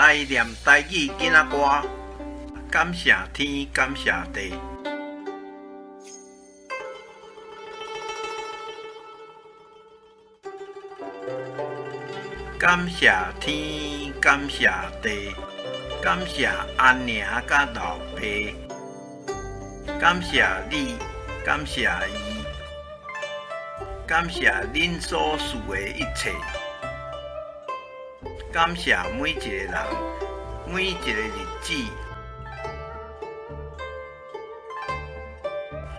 来念台语囡仔歌，感谢天，感谢地。感谢天，感谢地，感谢阿娘甲老爸，感谢你，感谢伊，感谢恁所事的一切。感谢每一个人，每一个日子，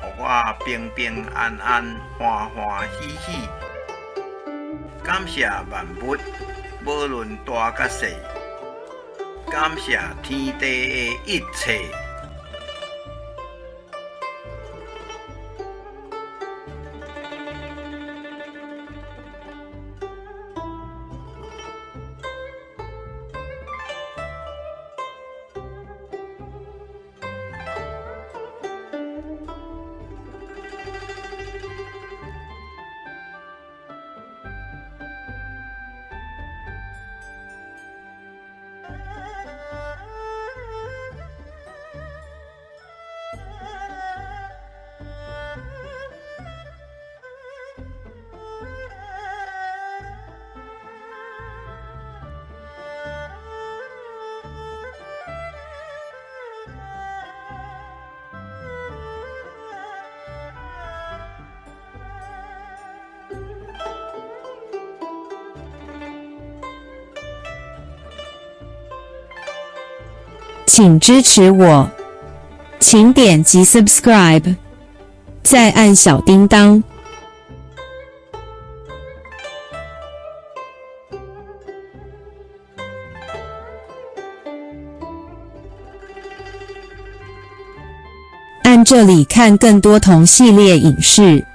互我平平安安、欢欢喜喜。感谢万物，无论大甲小，感谢天地的一切。请支持我，请点击 subscribe， 再按小叮当。按这里看更多同系列影视。